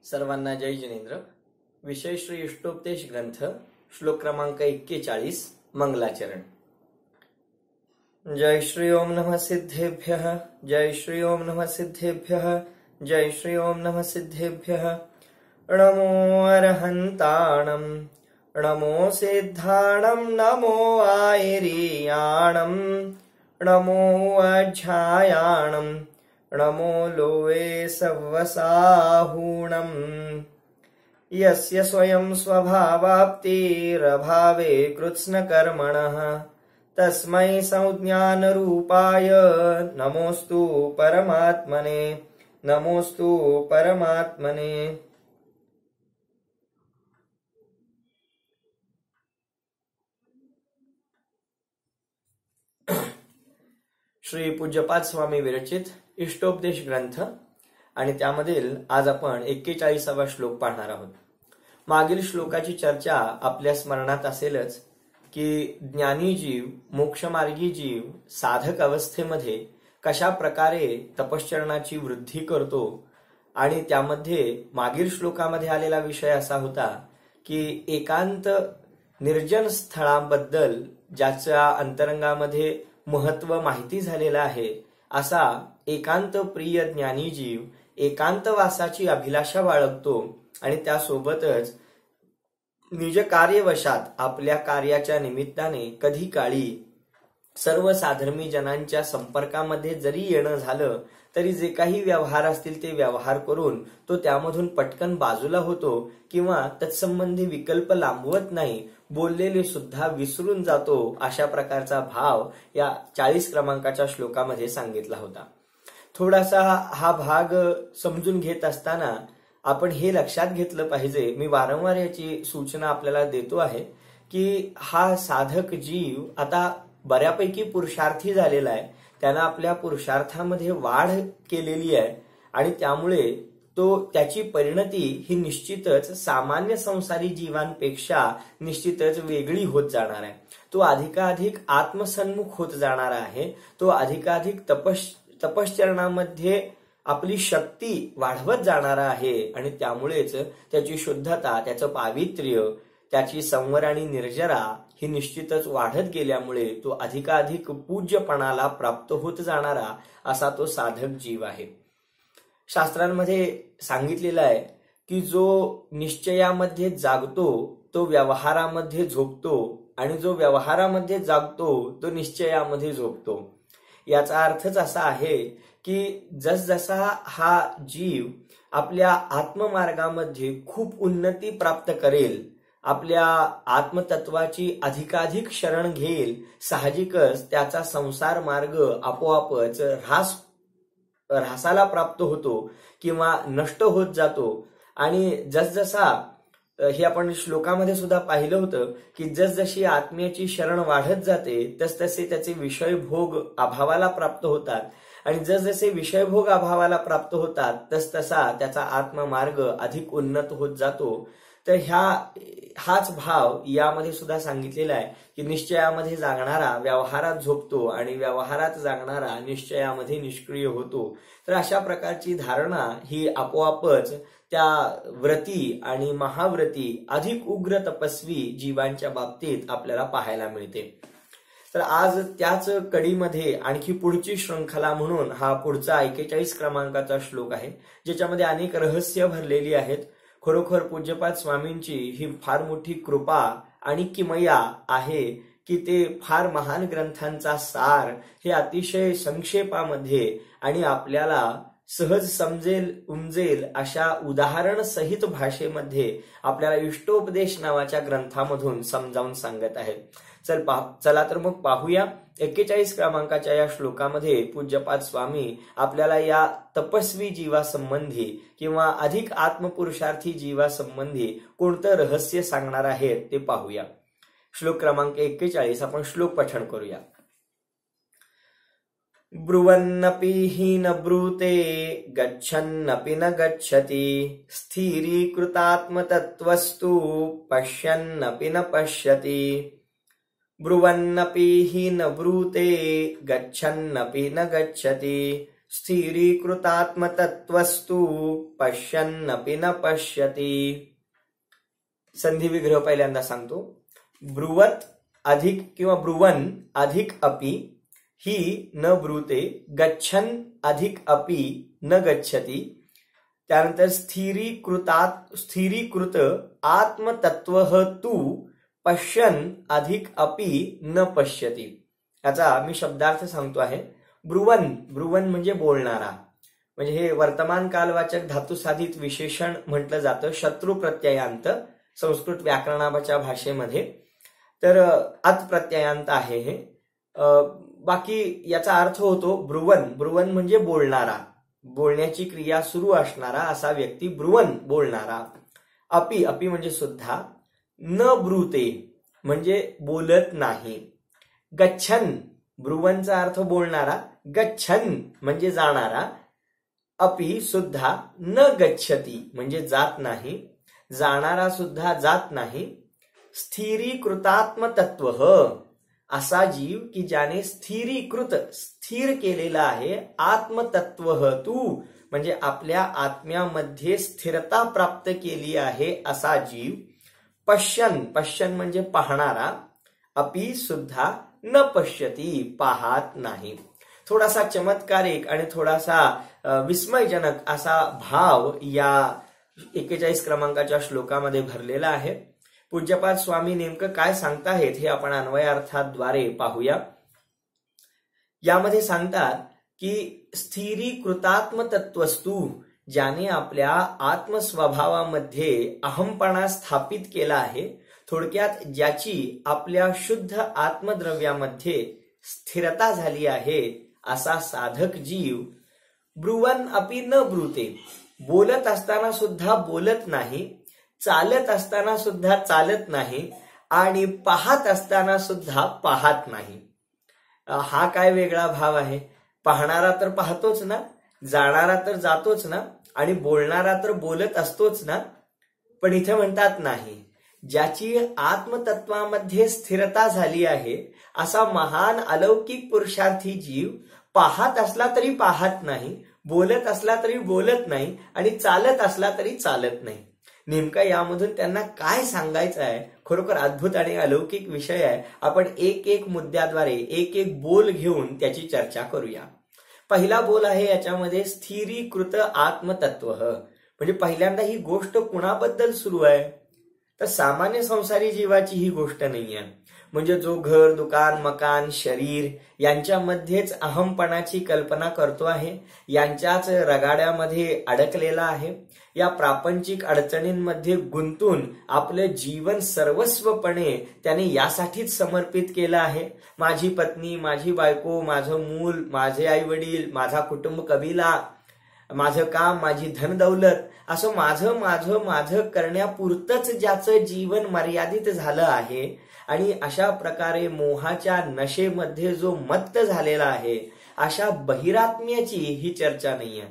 सर्वांना जय जिनेंद्र। विषय श्री इष्टोपदेश ग्रंथ, श्लोक क्रमांक 41, मंगलाचरण। जय श्री ओम नमः सिद्धेभ्यः, जय श्री ओम नमः सिद्धेभ्यः, जय श्री ओम नमः सिद्धेभ्यः। नमो अरहन्ताणं, नमो सिद्धाणं, नमो आयरीयाणं, नमो अध्यायाणं, नमो लोवे सवसाहूणम्। यस्य स्वयं स्वभावाप्तिरभावे कृत्स्नकर्मणः, तस्मै संज्ञानरूपाय नमोस्तु परमात्मने, नमोस्तु परमात्मने। श्री पूज्यपाद स्वामी विरचित इष्टोपदेश ग्रंथ आणि त्यामधील आज आपण 41वा श्लोक पाहणार आहोत। मागील श्लोकाची चर्चा आपल्या स्मरणात असेलच की ज्ञानी जीव, मोक्षमार्गी जीव साधक अवस्थेमध्ये कशा प्रकारे तपश्चरणाची वृद्धी करतो आणि त्यामध्ये मागील श्लोकामध्ये आलेला विषय असा होता की एकांत निर्जन स्थळाबद्दल ज्याच्या अंतरंगामध्ये महत्व माहिती झालेलं आहे, असा एकांत प्रिय ज्ञानी जीव एकांतवासाची अभिलाषा बाळगतो आणि त्यासोबतच निज कार्यवशात आपल्या कार्याच्या निमित्ताने कधी काळी सर्व साधर्मी जनांच्या संपर्कामध्ये जरी येणं झालं तरी जे काही व्यवहार असतील ते व्यवहार करून तो त्यामधून पटकन बाजूला होतो किंवा तत्संबंधी विकल्प लांबवत नाही, बोललेले सुद्धा विसरून जातो, अशा प्रकारचा भाव या 40 क्रमांकाच्या श्लोकामध्ये सांगितला होता। थोडासा हा भाग समजून घेत असताना आपण हे लक्षात घेतलं पाहिजे, मी वारंवार याची सूचना आपल्याला देतो आहे की हा साधक जीव आता बऱ्यापैकी पुरुषार्थी झालेला आहे, त्यानं आपल्या पुरुषार्थामध्ये वाढ केलेली आहे आणि त्यामुळे त्याची परिणती ही निश्चितच सामान्य संसारी जीवांपेक्षा निश्चितच वेगळी होत जाणार आहे। तो अधिकाधिक आत्मसन्मुख होत जाणार आहे, तो अधिकाधिक तपश्चरणामध्ये आपली शक्ती वाढवत जाणार आहे आणि त्यामुळेच त्याची शुद्धता, त्याचं पावित्र्य, त्याची संवर आणि निर्जरा ही निश्चितच वाढत गेल्यामुळे तो अधिकाधिक पूज्यपणाला प्राप्त होत जाणारा असा तो साधक जीव आहे। शास्त्रांमध्ये सांगितलेलं आहे की जो निश्चयामध्ये जागतो तो व्यवहारामध्ये झोपतो आणि जो व्यवहारामध्ये जागतो तो निश्चयामध्ये झोपतो। याचा अर्थच असा आहे की जसजसा हा जीव आपल्या आत्ममार्गामध्ये खूप उन्नती प्राप्त करेल, आपल्या आत्मतत्वाची अधिकाधिक शरण घेईल, साहजिकच त्याचा संसार मार्ग आपोआपच ऱ्हासाला प्राप्त होतो किंवा नष्ट होत जातो। आणि जसजसा हे आपण श्लोकामध्ये सुद्धा पाहिलं होतं की जसजशी आत्म्याची शरण वाढत जाते तसतसे त्याचे विषयभोग अभावाला प्राप्त होतात आणि जसजसे विषयभोग अभावाला प्राप्त होतात तसतसा त्याचा आत्ममार्ग अधिक उन्नत होत जातो। तर हाच भाव यामध्ये सुद्धा सांगितलेला आहे की निश्चयामध्ये जागणारा व्यवहारात झोपतो आणि व्यवहारात जागणारा निश्चयामध्ये निष्क्रिय होतो। तर अशा प्रकारची धारणा ही आपोआपच त्या व्रती आणि महाव्रती अधिक उग्र तपस्वी जीवांच्या बाबतीत आपल्याला पाहायला मिळते। तर आज त्याच कडीमध्ये आणखी पुढची श्रृंखला म्हणून हा पुढचा 41 क्रमांकाचा श्लोक आहे, ज्याच्यामध्ये अनेक रहस्य भरलेली आहेत। खरोखर पूज्यपाद स्वामींची ही फार मोठी कृपा आणि किमया आहे की ते फार महान ग्रंथांचा सार हे अतिशय संक्षेपामध्ये आणि आपल्याला सहज समजेल उमजेल अशा उदाहरण सहित भाषेमध्ये आपल्याला इष्टोपदेश नावाच्या ग्रंथामधून समजावून सांगत आहेत। चला तर मग पाहूया 41 क्रमांकाच्या या श्लोकामध्ये पूज्यपाद स्वामी आपल्याला या तपस्वी जीवासंबंधी किंवा अधिक आत्मपुरुषार्थी जीवासंबंधी कोणतं रहस्य सांगणार आहे ते पाहूया। श्लोक क्रमांक 41 आपण श्लोक पठण करूया। ब्रुवन्नपि हि न ब्रूते, गच्छन्नपि न गच्छति, स्थिरीकृतात्मतत्त्वस्तु पश्यन्नपि न पश्यति। ब्रुवन्नपि हि न ब्रूते, गच्छन्नपि न गच्छति, स्थिरीकृतात्मतत्वस्तु पश्यन्नपि न पश्यति. संधी विग्रह पहिल्यांदा सांगतो. ब्रुवत अधिक किंवा ब्रुवन अधिक अपि ही न ब्रूते, गच्छन अधिक अपि न गच्छति. त्यानंतर स्थिरीकृत आत्मतत्व तू पश्यन अधिक अपि न पश्यति. याचा मी शब्दार्थ सांगतो आहे. ब्रुवन, ब्रुवन म्हणजे बोलणारा, म्हणजे हे वर्तमान कालवाचक धातुसाधित विशेषण म्हटलं जातं, शत्रू प्रत्ययांत संस्कृत व्याकरणाच्या भाषेमध्ये. तर अत प्रत्ययांत आहे हे. बाकी याचा अर्थ होतो ब्रुवन. ब्रुवन म्हणजे बोलणारा, बोलण्याची क्रिया सुरू असणारा असा व्यक्ती ब्रुवन, बोलणारा. अपि, अपि म्हणजे सुद्धा. न ब्रूते म्हणजे बोलत नाही. गच्छन, ब्रुवनचा अर्थ बोलणारा, गच्छन म्हणजे जाणारा. अपि सुद्धा, न गच्छति म्हणजे जात नाही, जाणारा सुद्धा जात नाही. स्थिरीकृतात्मतत्व असा जीव की ज्याने स्थिरीकृत, स्थिर केलेला आहे, आत्मतत्व तू म्हणजे आपल्या आत्म्यामध्ये स्थिरता प्राप्त केली आहे असा जीव. पश्यन, पश्यन म्हणजे पाहणारा. अपि सुद्धा, न पश्यती पाहत नाही. थोडासा चमत्कारिक आणि थोडासा विस्मयजनक असा भाव या 41 क्रमांकाच्या श्लोकामध्ये भरलेला आहे. पूज्यपाद स्वामी नेमकं काय सांगताहेत हे आपण अन्वयार्थाद्वारे पाहूया. यामध्ये सांगतात की स्थिरीकृतात्मतत्वस्तु, ज्याने आपल्या आत्मस्वभावामध्ये अहंपणा स्थापित केला आहे, थोडक्यात ज्याची आपल्या शुद्ध आत्मद्रव्यामध्ये स्थिरता झाली आहे असा साधक जीव. ब्रुवन अपि न ब्रूते, बोलत असताना सुद्धा बोलत नाही, चालत असताना सुद्धा चालत नाही आणि पाहत असताना सुद्धा पाहत नाही. हा काय वेगळा भाव आहे. पाहणारा तर पाहतोच ना, जाणारा तर जातोच ना, आणि बोलणारा तर बोलत असतोच ना. पण इथे म्हणतात नाही, ज्याची आत्मतत्वामध्ये स्थिरता झाली आहे असा महान अलौकिक पुरुषार्थी जीव पाहत असला तरी पाहत नाही, बोलत असला तरी बोलत नाही आणि चालत असला तरी चालत नाही. नेमका यामधून त्यांना काय सांगायचं आहे, खरोखर अद्भुत आणि अलौकिक विषय आहे. आपण एक एक मुद्द्याद्वारे एक एक बोल घेऊन त्याची चर्चा करूया. पहिला बोल आहे याच्यामध्ये स्थिरीकृत आत्मतत्व. म्हणजे पहिल्यांदा ही गोष्ट कुणाबद्दल सुरू आहे, तर सामान्य संसारी जीवाची ही गोष्ट नाही आहे. म्हणजे जो घर, दुकान, मकान, शरीर यांच्यामध्येच अहमपणाची कल्पना करतो आहे, यांच्याच रगाड्यामध्ये अडकलेला आहे, या प्रापंचिक अडचणींमध्ये गुंतून आपले जीवन सर्वस्वपणे त्याने यासाठीच समर्पित केलं आहे. माझी पत्नी, माझी बायको, माझं मूल, माझे आई वडील, माझा कुटुंब कबिला, माझं काम, माझी धनदौलत, असं माझं माझं माझं करण्यापुरतच ज्याचं जीवन मर्यादित झालं आहे आणि अशा प्रकारे मोहाच्या नशेमध्ये जो मत्त झालेला आहे, अशा बहिरात्म्याची ही चर्चा नाहीये.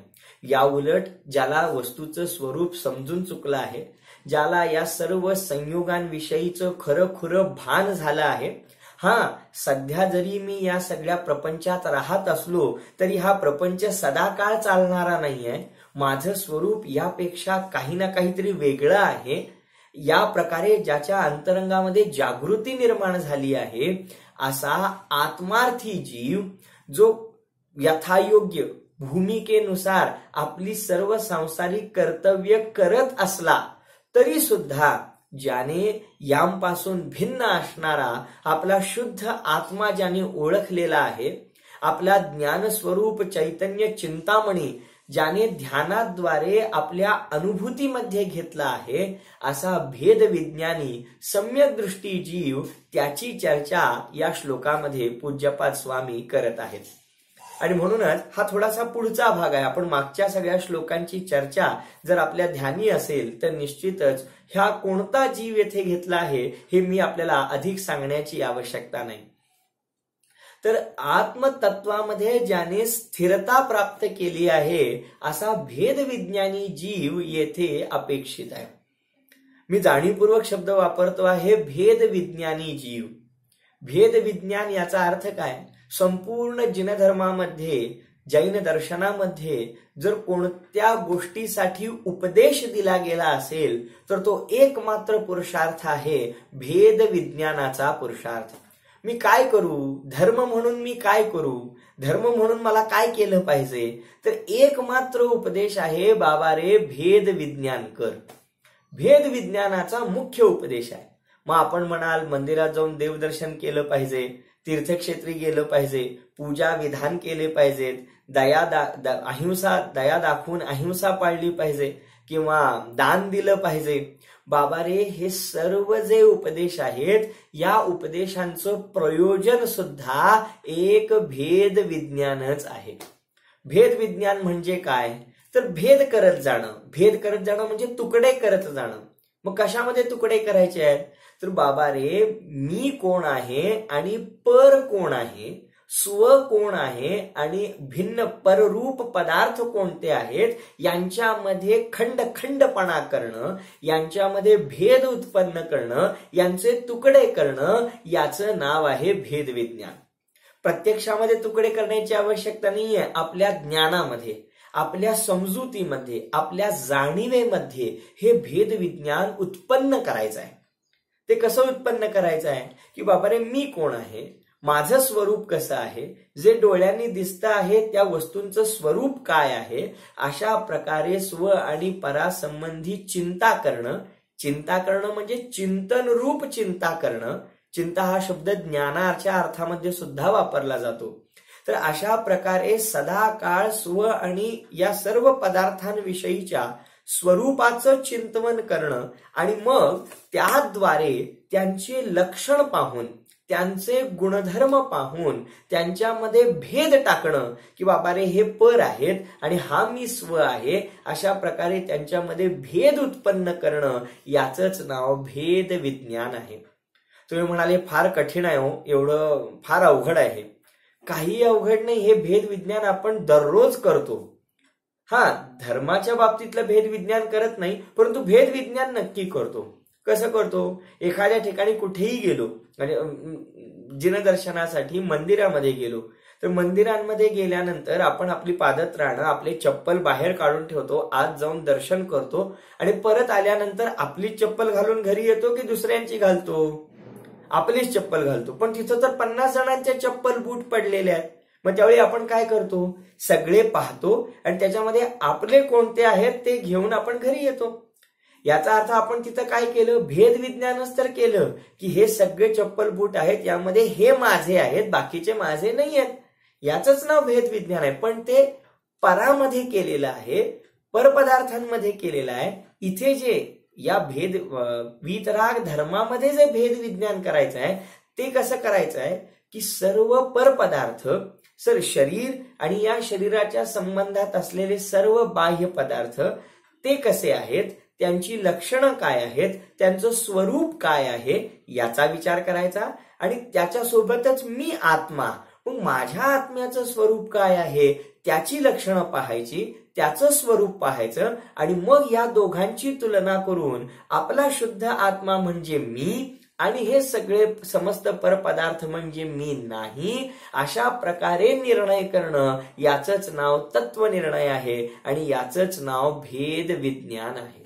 या उलट ज्याला वस्तूचं स्वरूप समजून चुकलं आहे, ज्याला या सर्व संयोगांविषयीचं खरं खुरं भान झालं आहे, सध्या जरी मी या सगळ्या प्रपंचात राहत असलो तरी हा प्रपंच सदाकाळ चालणारा नाहीये, माझं स्वरूप यापेक्षा काही ना काहीतरी वेगळं आहे, या प्रकारे ज्याच्या अंतरंगामध्ये जागृती निर्माण झाली आहे, असा आत्मार्थी जीव जो यथायोग्य भूमिकेनुसार आपली सर्व सांसारिक कर्तव्य करत असला तरी सुद्धा ज्याने यांपासून भिन्न असणारा आपला शुद्ध आत्मा ज्याने ओळखलेला आहे, आपला ज्ञानस्वरूप चैतन्य चिंतामणी ज्याने ध्यानाद्वारे आपल्या अनुभूतीमध्ये घेतला आहे, असा भेद विज्ञानी सम्यक दृष्टी जीव, त्याची चर्चा या श्लोकामध्ये पूज्यपाद स्वामी करत आहेत. आणि म्हणूनच हा थोडासा पुढचा भाग आहे. आपण मागच्या सगळ्या श्लोकांची चर्चा जर आपल्या ध्यानी असेल तर निश्चितच ह्या कोणता जीव येथे घेतला आहे हे मी आपल्याला अधिक सांगण्याची आवश्यकता नाही. तर आत्मतत्वामध्ये ज्याने स्थिरता प्राप्त केली आहे असा भेदविज्ञानी जीव येथे अपेक्षित आहे. मी जाणीवपूर्वक शब्द वापरतो आहे भेदविज्ञानी जीव. भेदविज्ञान याचा अर्थ काय? संपूर्ण जिनधर्मामध्ये जैन दर्शनामध्ये जर कोणत्या गोष्टीसाठी उपदेश दिला गेला असेल तर तो एकमात्र पुरुषार्थ आहे भेद विज्ञानाचा पुरुषार्थ. मी काय करू, धर्म म्हणून मी काय करू, धर्म म्हणून मला काय केलं पाहिजे, तर एकमात्र उपदेश आहे बाबा रे भेद विज्ञान कर. भेद विज्ञानाचा मुख्य उपदेश आहे. मग आपण म्हणाल मंदिरात जाऊन देवदर्शन केलं पाहिजे, तीर्थक्षेत्री गेलं पाहिजे, पूजा विधान केले पाहिजेत, दया दाखवून अहिंसा पाळली पाहिजे किंवा दान दिलं पाहिजे. बाबा रे हे सर्व जे उपदेश आहेत या उपदेशांचं प्रयोजन सुद्धा एक भेद विज्ञानच आहे. भेद विज्ञान म्हणजे काय, तर भेद करत जाणं. भेद करत जाणं म्हणजे तुकडे करत जाणं. मग कशामध्ये तुकडे करायचे आहेत, तर बाबा रे मी कोण आहे आणि पर कोण आहे, स्व कोण आहे आणि भिन्न पररूप पदार्थ कोणते आहेत यांच्यामध्ये खंडपणा करणं, यांच्यामध्ये भेद उत्पन्न करणं, यांचे तुकडे करणं, याचं नाव आहे भेद विज्ञान. प्रत्यक्षामध्ये तुकडे करण्याची आवश्यकता नाहीये. आपल्या ज्ञानामध्ये, आपल्या समजुतीमध्ये, आपल्या जाणीवेमध्ये हे भेद विज्ञान उत्पन्न करायचं आहे. ते कसं उत्पन्न करायचं आहे की बाबा रे मी कोण आहे, माझं स्वरूप कसं आहे, जे डोळ्यांनी दिसतं आहे त्या वस्तूंचं स्वरूप काय आहे, अशा प्रकारे स्व आणि परासंबंधी चिंता करणं. चिंता करणं म्हणजे चिंतन रूप चिंता करणं. चिंता हा शब्द ज्ञानाच्या अर्थामध्ये सुद्धा वापरला जातो. तर अशा प्रकारे सदा काळ स्व आणि या सर्व पदार्थांविषयीच्या स्वरूपाचं चिंतन करणं आणि मग त्याद्वारे त्यांचे लक्षण पाहून, त्यांचे गुणधर्म पाहून त्यांच्यामध्ये भेद टाकणं की बाबा रे हे पर आहेत आणि हा मी स्व आहे, अशा प्रकारे त्यांच्यामध्ये भेद उत्पन्न करणं, याचंच नाव भेद विज्ञान आहे. तुम्ही म्हणाले फार कठीण आहे हो, एवढं फार अवघड आहे. काही अवघड नाही. हे भेद विज्ञान आपण दररोज करतो. धर्माच्या बाबतीतलं भेद विज्ञान करत नाही, परंतु भेद विज्ञान नक्की करतो. कसं करतो, एखाद्या ठिकाणी कुठेही गेलो, जिनदर्शनासाठी मंदिरामध्ये गेलो, तर मंदिरांमध्ये गेल्यानंतर आपण आपली पादत्राणं, आपले चप्पल बाहेर काढून ठेवतो, आत जाऊन दर्शन करतो आणि परत आल्यानंतर आपली चप्पल घालून घरी येतो की दुसऱ्यांची घालतो, आपलीच चप्पल घालतो. पण तिथं तर 50 जणांच्या चप्पल बूट पडलेले आहेत. मग त्यावेळी आपण काय करतो, सगळे पाहतो आणि त्याच्यामध्ये आपले कोणते आहेत ते घेऊन आपण घरी येतो. याचा अर्थ आपण तिथं काय केलं, भेद विज्ञानच तर केलं की हे सगळे चप्पल बूट आहेत, यामध्ये हे माझे आहेत, बाकीचे माझे नाही आहेत. याचंच नाव भेद विज्ञान आहे. पण ते परामध्ये केलेलं आहे, परपदार्थांमध्ये केलेलं आहे. इथे जे या भेद वीतराग धर्मामध्ये जे भेद विज्ञान करायचं आहे ते कसं करायचं आहे की सर्व परपदार्थ, शरीर आणि या शरीराच्या संबंधात असलेले सर्व बाह्य पदार्थ ते कसे आहेत, त्यांची लक्षणं काय आहेत, त्यांचं स्वरूप काय आहे याचा विचार करायचा आणि त्याच्यासोबतच मी आत्मा, मग माझ्या आत्म्याचं स्वरूप काय आहे त्याची लक्षणं पाहायची, त्याचं स्वरूप पाहायचं आणि मग या दोघांची तुलना करून आपला शुद्ध आत्मा म्हणजे मी आणि हे सगळे समस्त परपदार्थ म्हणजे मी नाही, अशा प्रकारे निर्णय करणं, याचंच नाव तत्वनिर्णय आहे आणि याचंच नाव भेद विज्ञान आहे.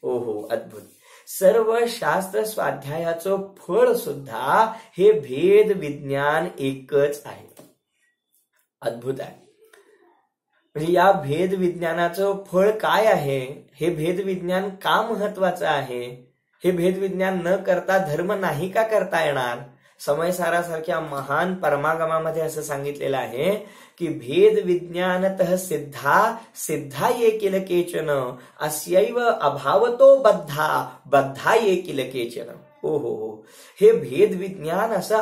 ओहो, अद्भुत. सर्व शास्त्र स्वाध्यायाचं फळ सुद्धा हे भेद विज्ञान एकच आहे. अद्भुत आहे. म्हणजे या भेद विज्ञानाचं फळ काय आहे, हे भेद विज्ञान का महत्वाचं आहे, हे भेद विज्ञान न करता धर्म नाही का करता येणार. समयसारासारख्या महान परमागमामध्ये असं सांगितलेलं आहे की भेद विज्ञानतः सिद्धा ये किल केचन अस्यैव अभावतो बद्धा ये किल केचन. हो, हे भेद विज्ञान असं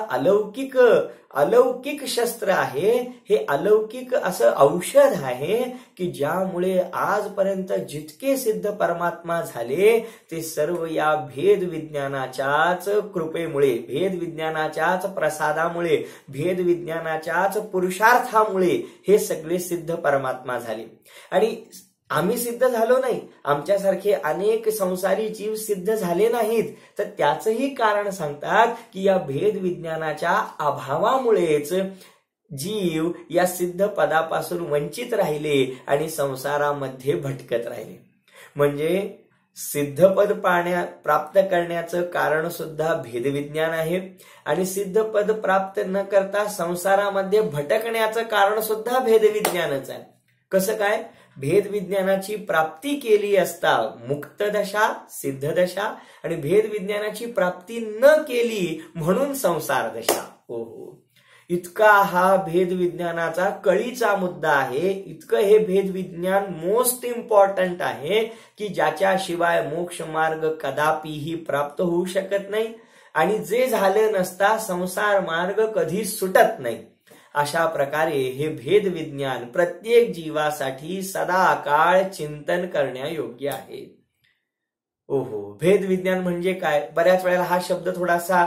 अलौकिक शस्त्र आहे, हे अलौकिक असं औषध आहे की ज्यामुळे आजपर्यंत जितके सिद्ध परमात्मा झाले ते सर्व या भेद विज्ञानाच्याच कृपेमुळे, भेद विज्ञानाच्याच प्रसादामुळे, भेद विज्ञानाच्याच पुरुषार्थामुळे हे सगळे सिद्ध परमात्मा झाले. आणि आम्ही सिद्ध झालो नाही, आमच्यासारखे अनेक संसारी जीव सिद्ध झाले नाहीत. तर त्याचंही कारण सांगतात की या भेद विज्ञानाच्या अभावामुळेच जीव या सिद्ध पदापासून वंचित राहिले आणि संसारामध्ये भटकत राहिले. म्हणजे सिद्धपद प्राप्त करण्याचं कारण सुद्धा भेदविज्ञान आहे आणि सिद्धपद प्राप्त न करता संसारामध्ये भटकण्याचं कारण सुद्धा भेदविज्ञानच आहे. कसं काय? भेदविज्ञानाची प्राप्ती केली असता मुक्त दशा, सिद्ध दशा, आणि भेदविज्ञानाची प्राप्ती न केली म्हणून संसार दशा. हो, इतका हा भेदविज्ञानाचा कळीचा मुद्दा आहे. इतकं हे भेदविज्ञान मोस्ट इम्पॉर्टंट आहे की ज्याच्याशिवाय मोक्ष मार्ग कदापिही प्राप्त होऊ शकत नाही आणि जे झालं नसता संसार मार्ग कधी सुटत नाही. अशा प्रकारे हे भेदविज्ञान प्रत्येक जीवासाठी सदा काळ चिंतन करण्यायोग्य आहे. ओहो, भेदविज्ञान म्हणजे काय? बऱ्याच वेळेला हा शब्द थोडासा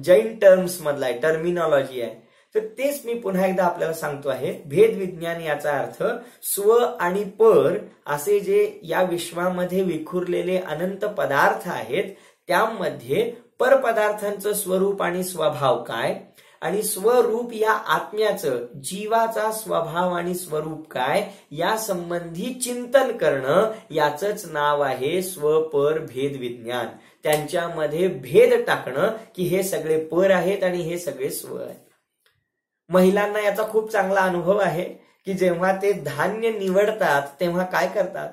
जैन टर्म्स मधला आहे, टर्मिनॉलॉजी आहे. तर तेच मी पुन्हा एकदा आपल्याला सांगतो आहे. भेदविज्ञान याचा अर्थ स्व आणि पर असे जे या विश्वामध्ये विखुरलेले अनंत पदार्थ आहेत त्यामध्ये परपदार्थांचं स्वरूप आणि स्वभाव काय आणि स्वरूप या आत्म्याचं, जीवाचा स्वभाव आणि स्वरूप काय या संबंधी चिंतन करणं याचंच नाव आहे स्वपर भेद विज्ञान. त्यांच्यामध्ये भेद टाकणं की हे सगळे पर आहेत आणि हे सगळे स्व आहेत. महिलांना याचा खूप चांगला अनुभव आहे की जेव्हा ते धान्य निवडतात तेव्हा काय करतात?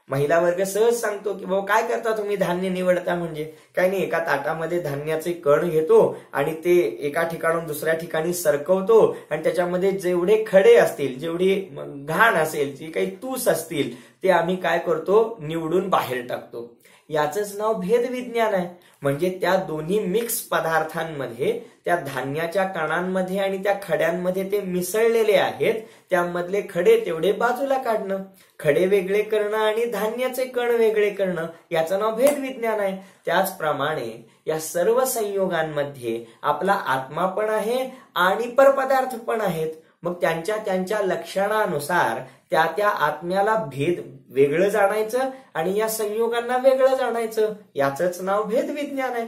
महिला वर्ग सहज सांगतो की बाबा काय करता तुम्ही धान्य निवडता? म्हणजे काय नाही, एका ताटामध्ये धान्याचे कण घेतो आणि ते एका ठिकाणून दुसऱ्या ठिकाणी सरकवतो आणि त्याच्यामध्ये जेवढे खडे असतील, जेवढी घाण असेल, जे काही तूस असतील ते आम्ही काय करतो? निवडून बाहेर टाकतो. याचंच नाव भेदविज्ञान आहे. म्हणजे त्या दोन्ही मिक्स पदार्थांमध्ये, त्या धान्याच्या कणांमध्ये आणि त्या खड्यांमध्ये ते मिसळलेले आहेत, त्यामधले खडे तेवढे बाजूला काढणं, खडे वेगळे करणं आणि धान्याचे कण वेगळे करणं, याचं नाव भेदविज्ञान आहे. त्याचप्रमाणे या सर्व संयोगांमध्ये आपला आत्मा पण आहे आणि परपदार्थ पण आहेत. मग त्यांच्या त्यांच्या लक्षणानुसार त्या त्या आत्म्याला भेद वेगळं जाणायचं आणि या संयोगांना वेगळं जाणायचं, याचंच नाव भेदविज्ञान आहे.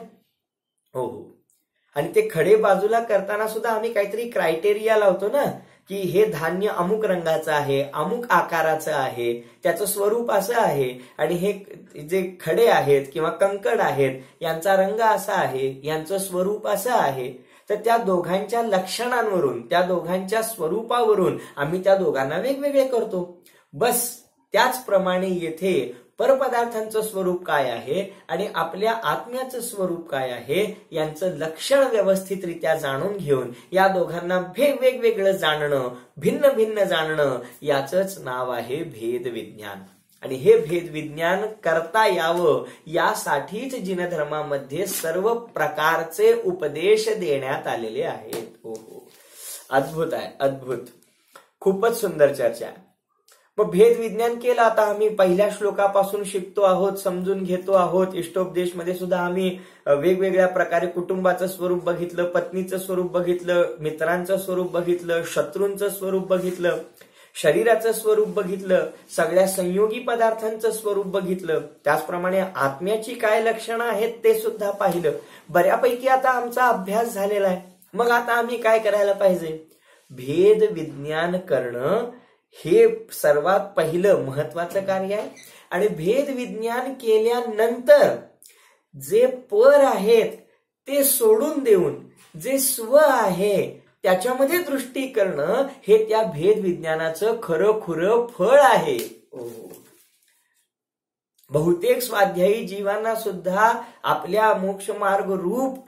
हो, आणि ते खडे बाजूला करताना सुद्धा आम्ही काहीतरी क्रायटेरिया लावतो ना की हे धान्य अमुक रंगाचं आहे, अमुक आकाराचं आहे, त्याचं स्वरूप असं आहे आणि हे जे खडे आहेत किंवा कंकड आहेत यांचा रंग असा आहे, यांचं स्वरूप असं आहे. तर त्या दोघांच्या लक्षणांवरून, त्या दोघांच्या स्वरूपावरून आम्ही त्या दोघांना वेगवेगळे करतो. बस त्याचप्रमाणे येथे परपदार्थांचं स्वरूप काय आहे आणि आपल्या आत्म्याचं स्वरूप काय आहे यांचं लक्षण व्यवस्थितरित्या जाणून घेऊन या दोघांना वेगवेगळं जाणणं, भिन्न भिन्न जाणणं, याचंच नाव आहे भेदविज्ञान. आणि हे भेदविज्ञान करता यावं यासाठीच जिनधर्मामध्ये सर्व प्रकारचे उपदेश देण्यात आलेले आहेत. हो, अद्भुत आहे, अद्भुत, खूपच सुंदर चर्चा. मग भेदविज्ञान केलं आता आम्ही पहिल्या श्लोकापासून शिकतो आहोत, समजून घेतो आहोत. इष्टोपदेश मध्ये सुद्धा आम्ही वेगवेगळ्या प्रकारे कुटुंबाचं स्वरूप बघितलं, पत्नीचं स्वरूप बघितलं, मित्रांचं स्वरूप बघितलं, शत्रूंचं स्वरूप बघितलं, शरीराचं स्वरूप बघितलं, सगळ्या संयोगी पदार्थांचं स्वरूप बघितलं. त्याचप्रमाणे आत्म्याची काय लक्षणं आहेत ते सुद्धा पाहिलं. बऱ्यापैकी आता आमचा अभ्यास झालेला आहे. मग आता आम्ही काय करायला पाहिजे? भेद विज्ञान करणं हे सर्वात पहिलं महत्वाचं कार्य आहे. आणि भेद विज्ञान केल्यानंतर जे पर आहेत ते सोडून देऊन जे स्व आहे त्याच्यामध्ये दृष्टी करणं हे त्या भेद विज्ञानाचं खरं फळ आहे. बहुतेक स्वाध्यायी जीवांना सुद्धा आपल्या मोक्ष मार्ग रूप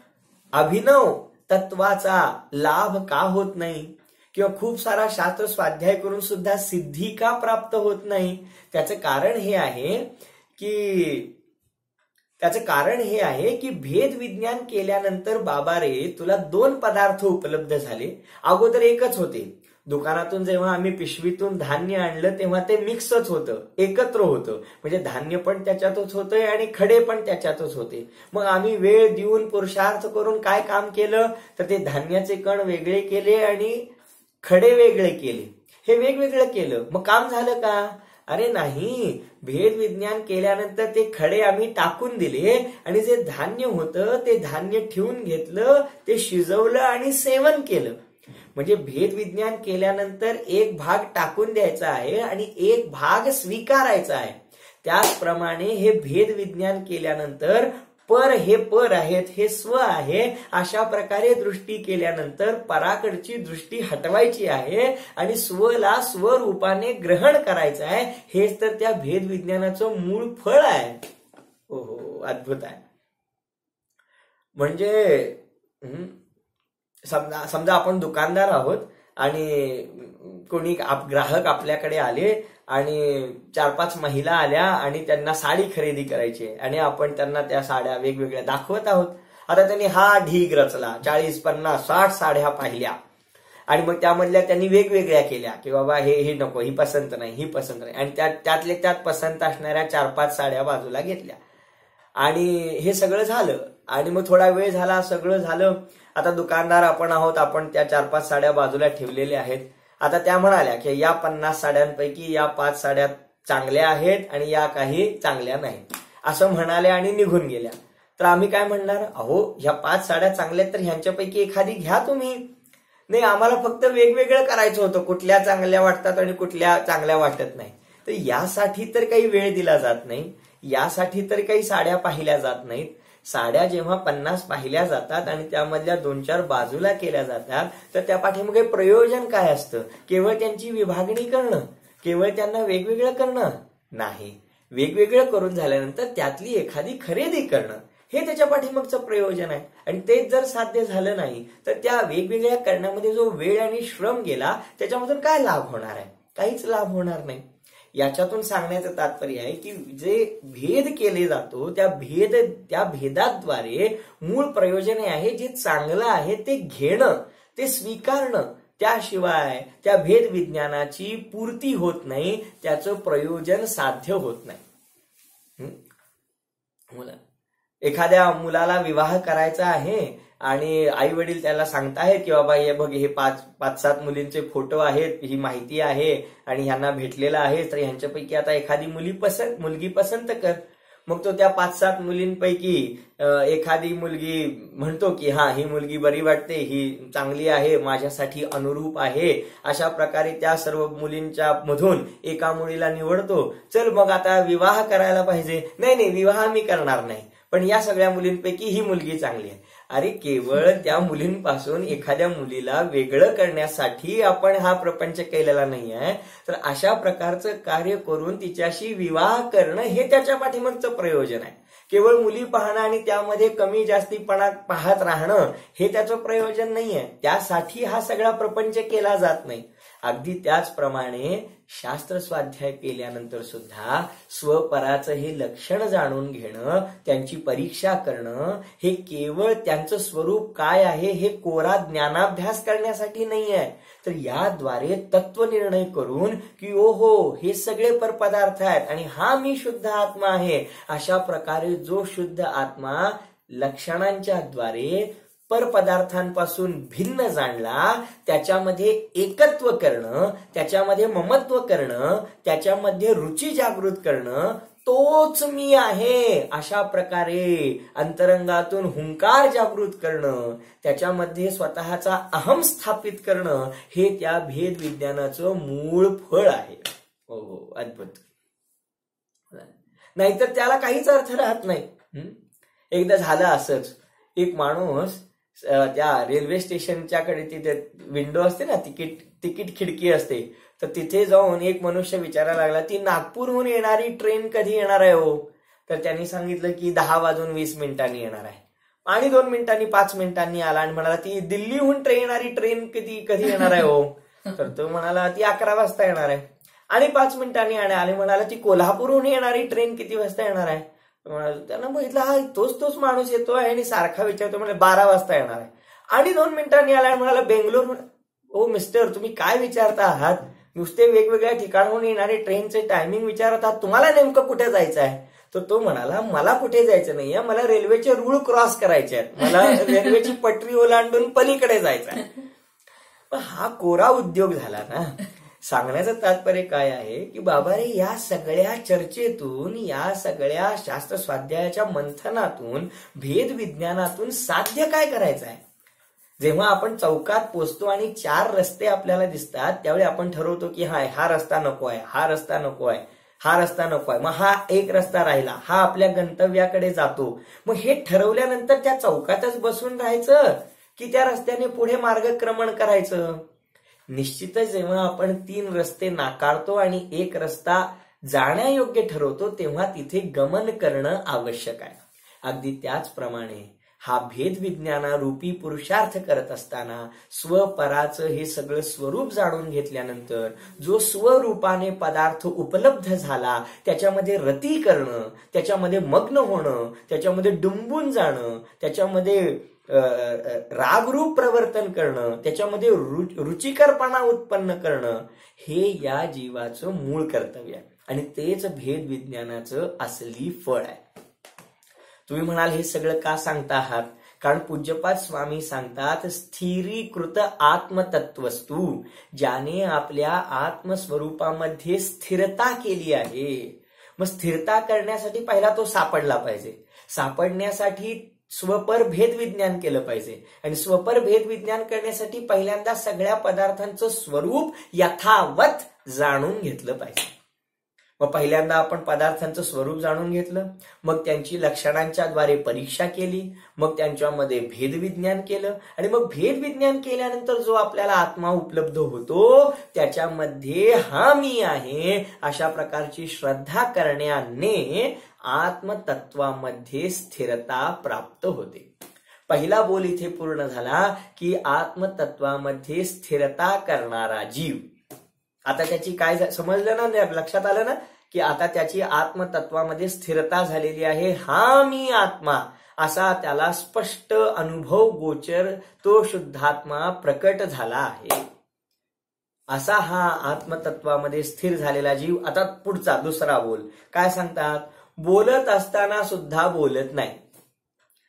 अभिनव तत्वाचा लाभ का होत नाही किंवा खूप सारा शास्त्र स्वाध्याय करून सुद्धा सिद्धी का प्राप्त होत नाही? त्याचं कारण हे आहे की भेद विज्ञान केल्यानंतर बाबा रे तुला दोन पदार्थ उपलब्ध झाले. अगोदर एकच होते. दुकानातून जेव्हा आम्ही पिशवीतून धान्य आणलं तेव्हा ते मिक्सच होतं, एकत्र होतं. म्हणजे धान्य पण त्याच्यातच होतंय आणि खडे पण त्याच्यातच होते. मग आम्ही वेळ देऊन पुरुषार्थ करून काय काम केलं तर ते धान्याचे कण वेगळे केले आणि खडे वेगळे केले. हे वेगवेगळं केलं. मग काम झालं का? अरे नाही. भेद विज्ञान केल्यानंतर ते खडे आम्ही टाकून दिले आणि जे धान्य होतं ते धान्य ठेवून घेतलं, ते शिजवलं आणि सेवन केलं. म्हणजे भेद विज्ञान केल्यानंतर एक भाग टाकून द्यायचा आहे आणि एक भाग स्वीकारायचा आहे. त्याचप्रमाणे हे भेद विज्ञान केल्यानंतर पर हे पर आहेत, हे स्व आहे, अशा प्रकारे दृष्टी केल्यानंतर पराकडची दृष्टी हटवायची आहे आणि स्वला स्वरूपाने ग्रहण करायचं आहे. हेच तर त्या भेद विज्ञानाचं मूळ फळ आहे. ओहो, अद्भुत आहे. म्हणजे समजा आपण दुकानदार आहोत आणि कोणी ग्राहक आपल्याकडे आले आणि 4-5 महिला आल्या आणि त्यांना साडी खरेदी करायची आहे आणि आपण त्यांना त्या साड्या वेगवेगळ्या दाखवत आहोत. आता त्यांनी हा ढीग रचला, 40, 50, 60 साड्या पाहिल्या आणि मग त्यामधल्या त्यांनी वेगवेगळ्या केल्या की बाबा हे नको, ही पसंत नाही, ही पसंत नाही, आणि त्यातले त्यात पसंत असणाऱ्या 4-5 साड्या बाजूला घेतल्या आणि हे सगळं झालं. आणि मग थोडा वेळ झाला, सगळं झालं. आता दुकानदार आपण आहोत, आपण त्या 4-5 साड्या बाजूला ठेवलेल्या आहेत. आता त्या म्हणाल्या की या 50 साड्यांपैकी या 5 साड्या चांगल्या आहेत आणि या काही चांगल्या नाहीत, असं म्हणाल्या आणि निघून गेल्या. तर आम्ही काय म्हणणार, अहो ह्या 5 साड्या चांगल्या तर ह्यांच्यापैकी एखादी घ्या तुम्ही. नाही, आम्हाला फक्त वेगवेगळं करायचं होतं, कुठल्या चांगल्या वाटतात आणि कुठल्या चांगल्या वाटत नाही. तर यासाठी तर काही वेळ दिला जात नाही, यासाठी तर काही साड्या पाहिल्या जात नाहीत. साड्या जेव्हा 50 पाहिल्या जातात आणि त्यामधल्या 2-4 बाजूला केल्या जातात तर त्या पाठीमागे प्रयोजन काय असतं? केवळ त्यांची विभागणी करणं, केवळ त्यांना वेगवेगळं करणं नाही. वेगवेगळं करून झाल्यानंतर त्यातली एखादी खरेदी करणं, हे त्याच्या पाठीमागचं प्रयोजन आहे. आणि तेच जर साध्य झालं नाही तर त्या वेगवेगळ्या करण्यामध्ये जो वेळ आणि श्रम गेला त्याच्यामधून काय लाभ होणार आहे? काहीच लाभ होणार नाही. याच्यातून सांगण्याचं तात्पर्य आहे की जे भेद केले जातो त्या भेदाद्वारे मूळ प्रयोजन हे आहे, जे चांगलं आहे ते घेणं, ते स्वीकारणं. त्याशिवाय त्या भेद विज्ञानाची पूर्ती होत नाही, त्याचं प्रयोजन साध्य होत नाही. एखाद्या मुलाला विवाह करायचा आहे आणि आई वडील त्याला सांगतायत की बाबा हे बघ, हे 5-7 मुलींचे फोटो आहेत, ही माहिती आहे आणि ह्यांना भेटलेला आहे, तर ह्यांच्यापैकी आता एखादी मुलगी पसंत कर. मग तो त्या 5-7 मुलींपैकी एखादी मुलगी म्हणतो की हा, ही मुलगी बरी वाटते, ही चांगली आहे, माझ्यासाठी अनुरूप आहे. अशा प्रकारे त्या सर्व मुलींच्या मधून एका मुलीला निवडतो. चल मग आता विवाह करायला पाहिजे. नाही, विवाह मी करणार नाही, पण या सगळ्या मुलींपैकी ही मुलगी चांगली आहे. अरे, केवळ त्या मुलींपासून एखाद्या मुलीला वेगळं करण्यासाठी आपण हा प्रपंच केलेला नाही आहे. तर अशा प्रकारचं कार्य करून तिच्याशी विवाह करणं हे त्याच्या पाठीमागचं प्रयोजन आहे. केवळ मुली पाहणं आणि त्यामध्ये कमी जास्तीपणा पाहत राहणं हे त्याचं प्रयोजन नाहीये. त्यासाठी हा सगळा प्रपंच केला जात नाही. अगदी त्याचप्रमाणे शास्त्र स्वाध्याय केल्यानंतर सुद्धा स्वपराचं हे लक्षण जाणून घेणं, त्यांची परीक्षा करणं, हे केवळ त्यांचं स्वरूप काय आहे हे कोरा ज्ञानाभ्यास करण्यासाठी नाही आहे. तर याद्वारे तत्वनिर्णय करून की ओहो, हे सगळे परपदार्थ आहेत आणि हा मी शुद्ध आत्मा आहे, अशा प्रकारे जो शुद्ध आत्मा लक्षणांच्या द्वारे परपदार्थांपासून भिन्न जाणला, त्याच्यामध्ये एकत्व करणं, त्याच्यामध्ये ममत्व करणं, त्याच्यामध्ये रुची जागृत करणं, तोच मी आहे अशा प्रकारे अंतरंगातून हुंकार जागृत करणं, त्याच्यामध्ये स्वतःचा अहम स्थापित करणं, हे त्या भेद विज्ञानाचं मूळ फळ आहे. हो, अद्भुत. नाहीतर त्याला काहीच अर्थ राहत नाही. एकदा झालं असंच, एक माणूस त्या रेल्वे स्टेशनच्याकडे तिथे विंडो असते ना, तिकीट खिडकी असते, तर तिथे जाऊन एक मनुष्य विचारायला लागला, ती नागपूरहून येणारी ट्रेन कधी येणार आहे हो? तर त्यांनी सांगितलं की 10:20 येणार आहे. आणि 2 मिनिटांनी 5 मिनिटांनी आला आणि म्हणाला, ती दिल्लीहून येणारी ट्रेन कधी येणार आहे हो? तर तो म्हणाला, ती 11 वाजता येणार आहे. आणि 5 मिनिटांनी आले, म्हणाला, ती कोल्हापूरहून येणारी ट्रेन किती वाजता येणार आहे? त्यांना बघितलं, हा तोच माणूस येतोय आणि सारखा विचारतो, म्हणजे 12 वाजता येणार आहे. आणि 2 मिनिटांनी आला, म्हणाला बेंगलोर. ओ मिस्टर, तुम्ही काय विचारता आहात? नुसते वेगवेगळ्या ठिकाणाहून येणारे ट्रेनचे टायमिंग विचारत आहात, तुम्हाला नेमकं कुठे जायचं आहे? तर तो म्हणाला, मला कुठे जायचं नाहीये, मला रेल्वेचे रूळ क्रॉस करायचे आहेत, मला रेल्वेची पटरी ओलांडून पलीकडे जायचं आहे. हा कोरा उद्योग झाला ना. सांगण्याचं तात्पर्य काय आहे की बाबा रे, या सगळ्या चर्चेतून, या सगळ्या शास्त्र स्वाध्यायाच्या मंथनातून, भेद विज्ञानातून साध्य काय करायचं आहे? जेव्हा आपण चौकात पोचतो आणि 4 रस्ते आपल्याला दिसतात त्यावेळी आपण ठरवतो की हा रस्ता नको आहे, हा रस्ता नको आहे, हा रस्ता नको आहे, मग हा एक रस्ता राहिला, हा आपल्या गंतव्याकडे जातो. मग हे ठरवल्यानंतर त्या चौकातच बसून राहायचं की त्या रस्त्याने पुढे मार्गक्रमण करायचं? निश्चितच जेव्हा आपण 3 रस्ते नाकारतो आणि एक रस्ता जाण्यायोग्य ठरवतो तेव्हा तिथे गमन करणं आवश्यक आहे. अगदी त्याचप्रमाणे हा भेद विज्ञानारूपी पुरुषार्थ करत असताना स्वपराचं हे सगळं स्वरूप जाणून घेतल्यानंतर जो स्वरूपाने पदार्थ उपलब्ध झाला त्याच्यामध्ये रती करणं, त्याच्यामध्ये मग्न होणं, त्याच्यामध्ये डुंबून जाणं, त्याच्यामध्ये रागरूप प्रवर्तन करणं, त्याच्यामध्ये रुचिकरपणा उत्पन्न करणं, हे या जीवाचं मूळ कर्तव्य आहे आणि तेच भेद विज्ञानाचं असली फळ आहे. तुम्ही म्हणाल हे सगळं का सांगता आहात? कारण पूज्यपाद स्वामी सांगतात स्थिरीकृत आत्मतत्वस्तू, ज्याने आपल्या आत्मस्वरूपामध्ये स्थिरता केली आहे. मग स्थिरता करण्यासाठी पहिला तो सापडला पाहिजे. सापडण्यासाठी स्वपर भेद विज्ञान केलं पाहिजे आणि स्वपर भेद विज्ञान करण्यासाठी पहिल्यांदा सगळ्या पदार्थांचं स्वरूप यथावत जाणून घेतलं पाहिजे. मग पहिल्यांदा आपण पदार्थांचं स्वरूप जाणून घेतलं, मग त्यांची लक्षणांच्या द्वारे परीक्षा केली, मग त्यांच्यामध्ये भेदविज्ञान केलं आणि मग भेदविज्ञान केल्यानंतर जो आपल्याला आत्मा उपलब्ध होतो त्याच्यामध्ये हा मी आहे अशा प्रकारची श्रद्धा करण्याने आत्मतत्वामध्ये स्थिरता प्राप्त होते. पहिला बोल इथे पूर्ण झाला की आत्मतत्वामध्ये स्थिरता करणारा जीव. आता त्याची काय समजलं ना, लक्षात आलं ना की आता त्याची आत्मतत्वामध्ये स्थिरता झालेली आहे. हा मी आत्मा असा त्याला स्पष्ट अनुभव गोचर तो शुद्धात्मा प्रकट झाला आहे. असा हा आत्मतत्वामध्ये स्थिर झालेला जीव. आता पुढचा दुसरा बोल काय सांगतात? बोलत असताना सुद्धा बोलत नाही,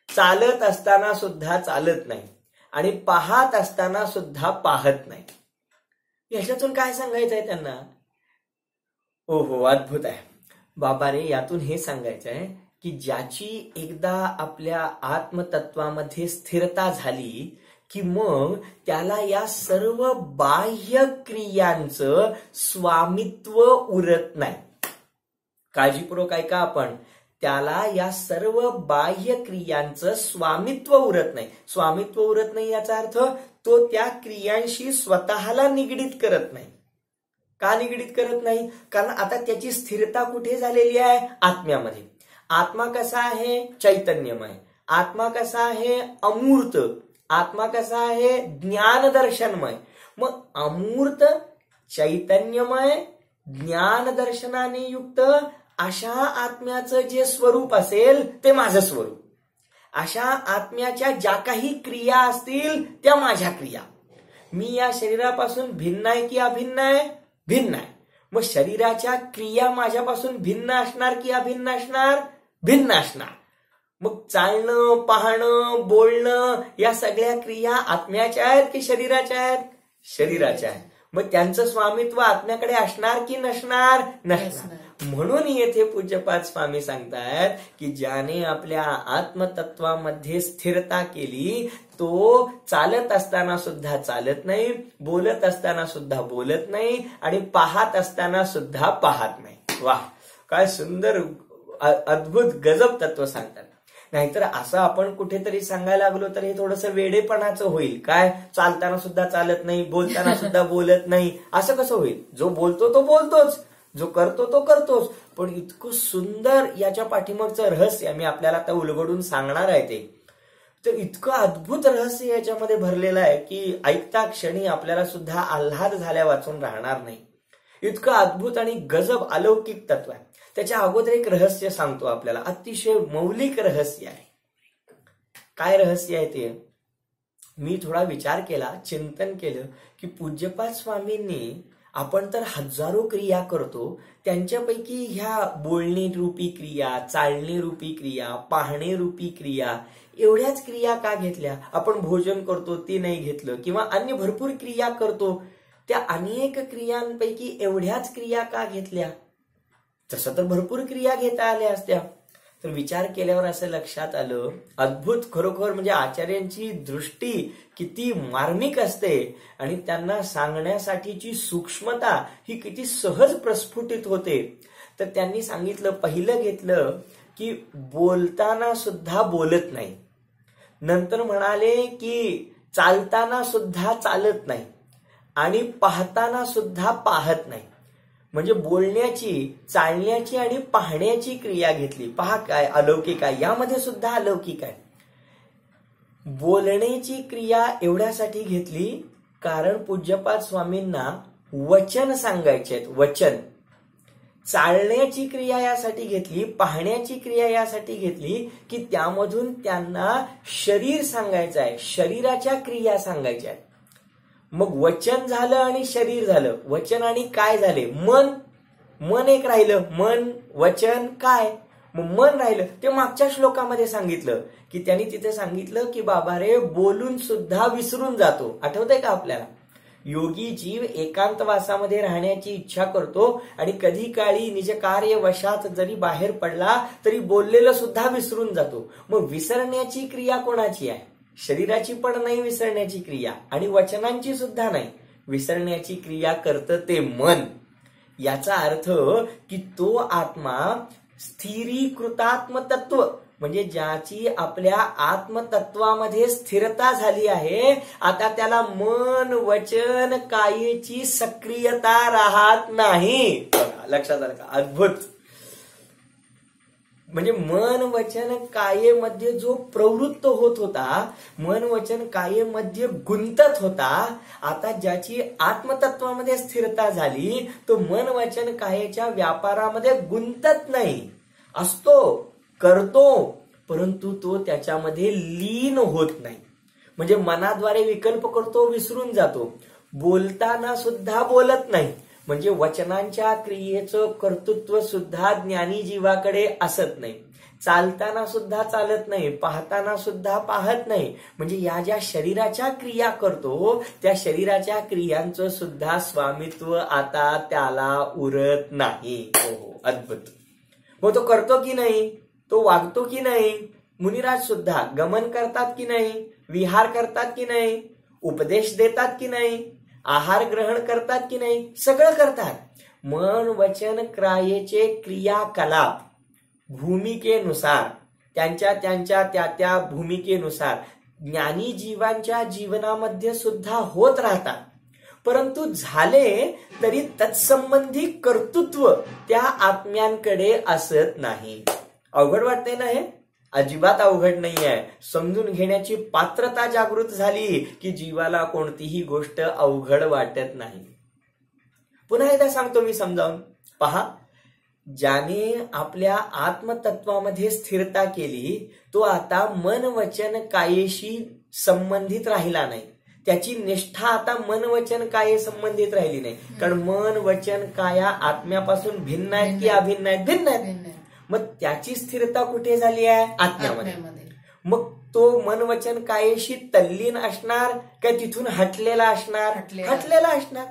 चालत असताना सुद्धा चालत नाही आणि पाहत असताना सुद्धा पाहत नाही. याच्यातून काय सांगायचंय त्यांना? ओहो, अद्भुत आहे बाबा रे. यातून हे सांगायचं आहे की ज्याची एकदा आपल्या आत्मतत्वामध्ये स्थिरता झाली की मग त्याला या सर्व बाह्य क्रियांचं स्वामित्व उरत नाही. काळजीपूर्वक ऐका आपण, त्याला या सर्व बाह्य क्रियांचं स्वामित्व उरत नाही. स्वामित्व उरत नाही याचा अर्थ तो त्या क्रियांशी स्वतःला निगडीत करत नाही. का निगडीत करत नाही? कारण आता त्याची स्थिरता कुठे झालेली आहे? आत्म्यामध्ये. आत्मा कसा आहे? चैतन्यमय. आत्मा कसा आहे? अमूर्त. आत्मा कसा आहे? ज्ञानदर्शनमय. मग अमूर्त, चैतन्यमय, ज्ञानदर्शनाने युक्त अशा आत्म्याचं जे स्वरूप असेल ते माझं स्वरूप. अशा आत्म्याच्या ज्या काही क्रिया असतील त्या माझ्या क्रिया. मी या शरीरापासून भिन्न आहे की अभिन्न आहे? भिन्न आहे. मग शरीराच्या क्रिया माझ्यापासून भिन्न असणार की अभिन्न असणार? भिन्न असणार. मग चालणं, पाहणं, बोलणं या सगळ्या क्रिया आत्म्याच्या आहेत की शरीराच्या आहेत? शरीराच्या आहेत. मग त्यांचं स्वामित्व आत्म्याकडे असणार की नसणार? नसणार. म्हणून येथे पूज्यपाद स्वामी सांगतात की ज्याने आपल्या आत्मतत्वामध्ये स्थिरता केली तो चालत असताना सुद्धा चालत नाही, बोलत असताना सुद्धा बोलत नाही आणि पाहत असताना सुद्धा पाहत नाही. वाह, काय सुंदर अद्भुत गजब तत्व सांगतात. नाहीतर असं आपण कुठेतरी सांगायला लागलो तर हे थोडंसं वेडेपणाचं होईल. काय, चालताना सुद्धा चालत नाही, बोलताना सुद्धा बोलत नाही, असं कसं होईल? जो बोलतो तो बोलतोच, जो करतो तो करतोच. पण इतकं सुंदर याच्या पाठीमागचं रहस्य मी आपल्याला आता उलगडून सांगणार आहे. ते तर इतकं अद्भुत रहस्य याच्यामध्ये भरलेलं आहे की ऐकता क्षणी आपल्याला सुद्धा आल्हाद झाल्या वाचून राहणार नाही. इतकं अद्भुत आणि गजब अलौकिक तत्व आहे. त्याच्या अगोदर एक रहस्य सांगतो आपल्याला, अतिशय मौलिक रहस्य आहे. काय रहस्य आहे ते? मी थोडा विचार केला, चिंतन केलं की पूज्यपाद स्वामींनी आपण तर हजारो क्रिया करतो, त्यांच्यापैकी ह्या बोलणे रूपी क्रिया, चालणे रूपी क्रिया, पाहणे रूपी क्रिया एवढ्याच क्रिया का घेतल्या? आपण भोजन करतो ते नाही घेतलं किंवा अन्य भरपूर क्रिया करतो, त्या अनेक क्रियांपैकी एवढ्याच क्रिया का घेतल्या? तसं तर भरपूर क्रिया घेता आल्या असत्या. तर विचार केल्यावर असं लक्षात आलं, अद्भुत खरोखर म्हणजे आचार्यांची दृष्टी किती मार्मिक असते आणि त्यांना सांगण्यासाठीची सूक्ष्मता ही किती सहज प्रस्फुटित होते. तर त्यांनी सांगितलं, पहिलं घेतलं की बोलताना सुद्धा बोलत नाही, नंतर म्हणाले की चालताना सुद्धा चालत नाही आणि पाहताना सुद्धा पाहत नाही. म्हणजे बोलण्याची, चालण्याची आणि पाहण्याची क्रिया घेतली. पहा काय अलौकिक आहे, यामध्ये सुद्धा अलौकिक आहे. बोलण्याची क्रिया एवढ्यासाठी घेतली कारण पूज्यपाद स्वामींना वचन सांगायचे आहेत, वचन. चालण्याची क्रिया यासाठी घेतली, पाहण्याची क्रिया यासाठी घेतली की त्यामधून त्यांना शरीर सांगायचं आहे, शरीराच्या क्रिया सांगायच्या आहेत. मग वचन झालं आणि शरीर झालं. वचन आणि काय झाले? मन. मन एक राहिलं, मन वचन काय, मग मन राहिलं. ते मागच्या श्लोकामध्ये सांगितलं की त्यांनी तिथे सांगितलं की बाबा रे, बोलून सुद्धा विसरून जातो. आठवतंय का आपल्याला? योगी जीव एकांतवासामध्ये राहण्याची इच्छा करतो आणि कधी काळी निज कार्य वशात जरी बाहेर पडला तरी बोललेलं सुद्धा विसरून जातो. मग विसरण्याची क्रिया कोणाची आहे? शरीराची पण नाही विसरण्याची क्रिया आणि वचनांची सुद्धा नाही. विसरण्याची क्रिया करतं ते मन. याचा अर्थ की तो आत्मा स्थिरीकृतात्मतत्व म्हणजे ज्याची आपल्या आत्मतत्वामध्ये स्थिरता झाली आहे, आता त्याला मन वचन कायेची सक्रियता राहत नाही. लक्षात आलं का? अद्भुत. म्हणजे मन वचन कायेमध्ये जो प्रवृत्त होत होता, मन वचन कायेमध्ये गुंतत होता, आता ज्याची आत्मतत्वामध्ये स्थिरता झाली तो मन वचन कायेच्या व्यापारामध्ये गुंतत नाही. असतो, करतो, परंतु तो त्याच्यामध्ये लीन होत नाही. म्हणजे मनाद्वारे विकल्प करतो, विसरून जातो. बोलताना सुद्धा बोलत नाही, म्हणजे वचनांच्या क्रियेचं कर्तृत्व सुद्धा ज्ञानी जीवाकडे असत नाही. चालताना सुद्धा चालत नाही, पाहताना सुद्धा पाहत नाही. म्हणजे या ज्या शरीराच्या क्रिया करतो त्या शरीराच्या क्रियांचं सुद्धा स्वामित्व आता त्याला उरत नाही. हो, अद्भुत. मग तो करतो की नाही? तो वागतो की नाही? मुनिराज सुद्धा गमन करतात की नाही? विहार करतात की नाही? उपदेश देतात की नाही? आहार ग्रहण करतात की नाही? सगळं करतात. मन वचन क्रियेचे क्रियाकलाप भूमिकेनुसार, त्यांच्या त्या भूमिकेनुसार ज्ञानी जीवांच्या जीवनामध्ये सुद्धा होत राहतात. परंतु झाले तरी तत्संबंधी कर्तृत्व त्या आत्म्यांकडे असत नाही. अवघड वाटतंय ना हे? अजिबात अवघड नाहीये. समजून घेण्याची पात्रता जागृत झाली की जीवाला कोणतीही गोष्ट अवघड वाटत नाही. पुन्हा एकदा सांगतो मी समजावून. पहा, ज्याने आपल्या आत्मतत्वामध्ये स्थिरता केली तो आता मन वचन कायेशी संबंधित राहिला नाही. त्याची निष्ठा आता मन वचन काये संबंधित राहिली नाही. कारण मन वचन काया आत्म्यापासून भिन्न आहेत की अभिन्न आहेत? भिन्न आहेत. मग त्याची स्थिरता कुठे झाली आहे? आत्म्यामध्ये. मग तो मन वचन कायेशी तल्लीन असणार का तिथून हटलेला असणार? हटलेला असणार.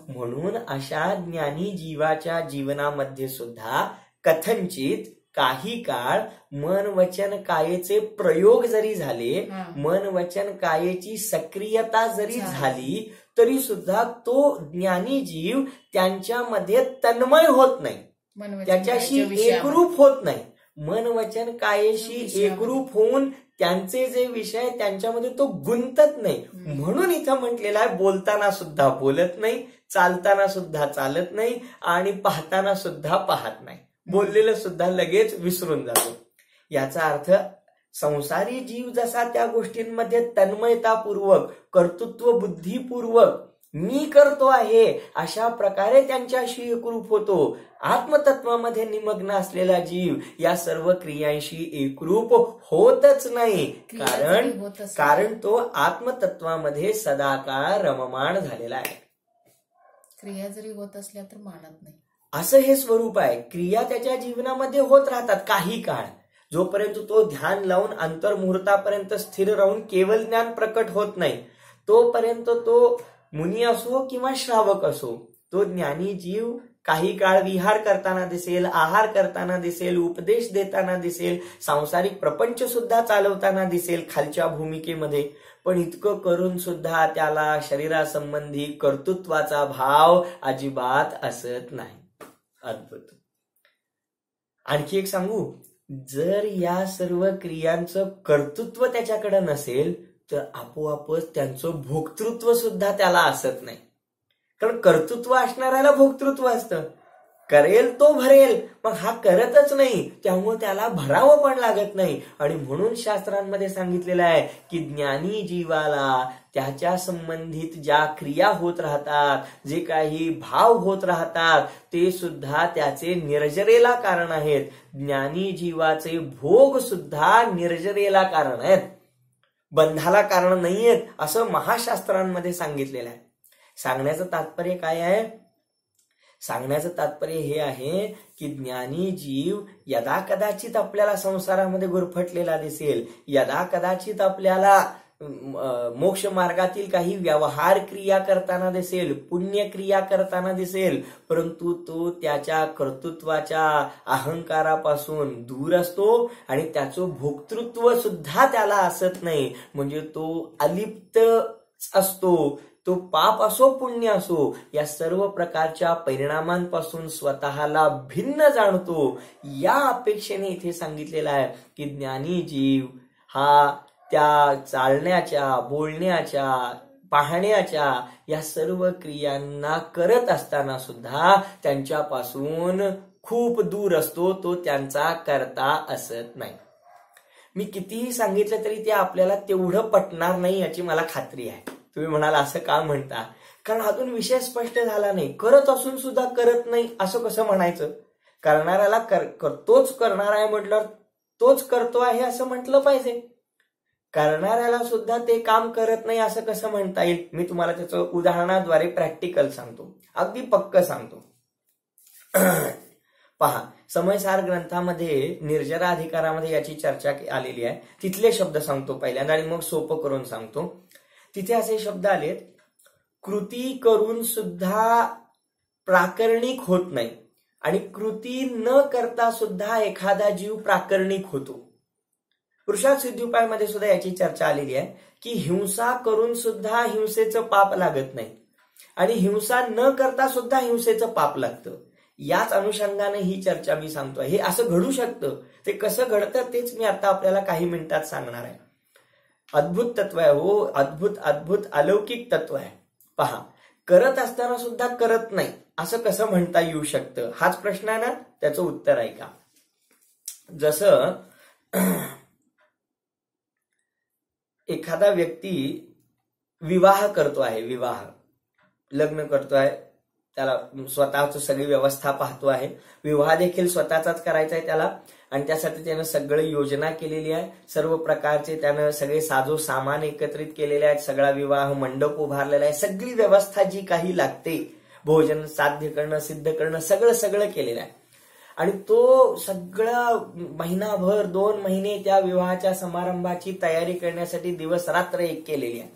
म्हणून अशा ज्ञानी जीवाच्या जीवनामध्ये सुद्धा कथंचित काही काळ मन वचन कायेचे प्रयोग जरी झाले, मन वचन कायेची सक्रियता जरी झाली तरी सुद्धा तो ज्ञानी जीव त्यांच्यामध्ये तन्मय होत नाही, त्याच्याशी एकरूप होत नाही. मन वचन कायेशी एकरूप होऊन त्यांचे जे विषय त्यांच्यामध्ये तो गुंतत नाही. म्हणून इथं म्हटलेलं आहे, बोलताना सुद्धा बोलत नाही, चालताना सुद्धा चालत नाही आणि पाहताना सुद्धा पाहत नाही. बोललेलं सुद्धा लगेच विसरून जातो. याचा अर्थ संसारी जीव जसा त्या गोष्टींमध्ये तन्मयतापूर्वक, कर्तृत्व बुद्धीपूर्वक मी करतो आहे अशा प्रकारे त्यांच्याशी एकरूप होतो. आत्मतत्वामध्ये निमग्न असलेला जीव या सर्व क्रियांशी एकरूप होतच नाही. कारण तो आत्मतत्वामध्ये सदाकाळ रममाण झालेला आहे. क्रिया जरी होत असल्या तर मानत नाही, असं हे स्वरूप आहे. क्रिया त्याच्या जीवनामध्ये होत राहतात काही काळ, जोपर्यंत तो ध्यान लावून अंतर्मुहूर्तापर्यंत स्थिर राहून केवळ ज्ञान प्रकट होत नाही, तोपर्यंत तो मुनी असो किंवा श्रावक असो, तो ज्ञानी जीव काही काळ विहार करताना दिसेल, आहार करताना दिसेल, उपदेश देताना दिसेल, सांसारिक प्रपंच सुद्धा चालवताना दिसेल खालच्या भूमिकेमध्ये. पण इतकं करून सुद्धा त्याला शरीरासंबंधी कर्तृत्वाचा भाव अजिबात असत नाही. अद्भुत. आणखी एक सांगू, जर या सर्व क्रियांचं कर्तृत्व त्याच्याकडे नसेल तर आपोआपच त्यांचं भोक्तृत्व सुद्धा त्याला असत नाही. कारण कर्तृत्व असणाऱ्याला भोक्तृत्व असतं. करेल तो भरेल, मग हा करतच नाही, त्यामुळे त्याला भरावं पण लागत नाही. आणि म्हणून शास्त्रांमध्ये सांगितलेलं आहे की ज्ञानी जीवाला त्याच्या संबंधित ज्या क्रिया होत राहतात, जे काही भाव होत राहतात, ते सुद्धा त्याचे निर्जरेला कारण आहेत. ज्ञानी जीवाचे भोग सुद्धा निर्जरेला कारण आहेत, बंधाला कारण नाहीयेत, असं महाशास्त्रांमध्ये सांगितलेलं आहे. सांगण्याचं तात्पर्य काय आहे? सांगण्याचं तात्पर्य हे आहे की ज्ञानी जीव यदा कदाचित आपल्याला संसारामध्ये गुरफटलेला दिसेल, यदा कदाचित आपल्याला मोक्ष मार्गातील काही व्यवहार क्रिया करताना दिसेल, पुण्यक्रिया करताना दिसेल, परंतु तो त्याच्या कर्तृत्वाच्या अहंकारापासून दूर असतो आणि त्याचं भोक्तृत्व सुद्धा त्याला असत नाही. म्हणजे तो अलिप्त असतो. तो पाप असो पुण्य असो, या सर्व प्रकारच्या परिणामांपासून स्वतःला भिन्न जाणतो. या अपेक्षेने इथे सांगितलेलं आहे की ज्ञानी जीव हा त्या चालण्याच्या, बोलण्याच्या, पाहण्याच्या या सर्व क्रियांना करत असताना सुद्धा त्यांच्यापासून खूप दूर असतो. तो त्यांचा करता असत नाही. मी कितीही सांगितलं तरी ते आपल्याला तेवढं पटणार नाही याची मला खात्री आहे. तुम्ही म्हणाल असं का म्हणता? कारण अजून विषय स्पष्ट झाला नाही. करत असून सुद्धा करत नाही असं कसं म्हणायचं? करणाऱ्याला तोच करणार आहे म्हटलं तोच करतो आहे असं म्हटलं पाहिजे. करणाऱ्याला सुद्धा ते काम करत नाही असं कसं म्हणता येईल? मी तुम्हाला त्याचं उदाहरणाद्वारे प्रॅक्टिकल सांगतो, अगदी पक्क सांगतो. पहा, समयसार ग्रंथामध्ये निर्जरा अधिकारामध्ये याची चर्चा आलेली आहे. तिथले शब्द सांगतो पहिल्यांदा आणि मग सोपं करून सांगतो. तिथे असे शब्द आलेत, कृती करून सुद्धा प्राकर्णिक होत नाही आणि कृती न करता सुद्धा एखादा जीव प्राकर्णिक होतो. पुरुषार्थ सिद्धोपायमध्ये सुद्धा याची चर्चा आलेली आहे की हिंसा करून सुद्धा हिंसेचं पाप लागत नाही आणि हिंसा न करता सुद्धा हिंसेचं पाप लागतं. याच अनुषंगाने ही चर्चा मी सांगतोय. हे असं घडू शकतं. ते कसं घडतं तेच मी आता आपल्याला काही मिनिटात सांगणार आहे. अद्भुत तत्व आहे हो, अद्भुत अद्भुत अलौकिक तत्व आहे. पहा, करत असताना सुद्धा करत नाही असं कसं म्हणता येऊ शकतं? हाच प्रश्न आहे ना, त्याचं उत्तर आहे का? जसं एखादा व्यक्ती विवाह करतो आहे, लग्न करतो आहे, त्याला स्वतःच सगळी व्यवस्था पाहतो आहे, विवाह देखील स्वतःचाच करायचा आहे त्याला आणि त्यासाठी त्यानं सगळी योजना केलेली आहे. सर्व प्रकारचे त्यानं सगळे साजो सामान एकत्रित केलेले आहेत, सगळा विवाह मंडप उभारलेला आहे, सगळी व्यवस्था जी काही लागते, भोजन साध्य करणं, सिद्ध करणं, सगळं केलेलं आहे. आणि तो सगळा महिनाभर 2 महिने त्या विवाहाच्या समारंभाची तयारी करण्यासाठी दिवस रात्र एक केलेली आहे.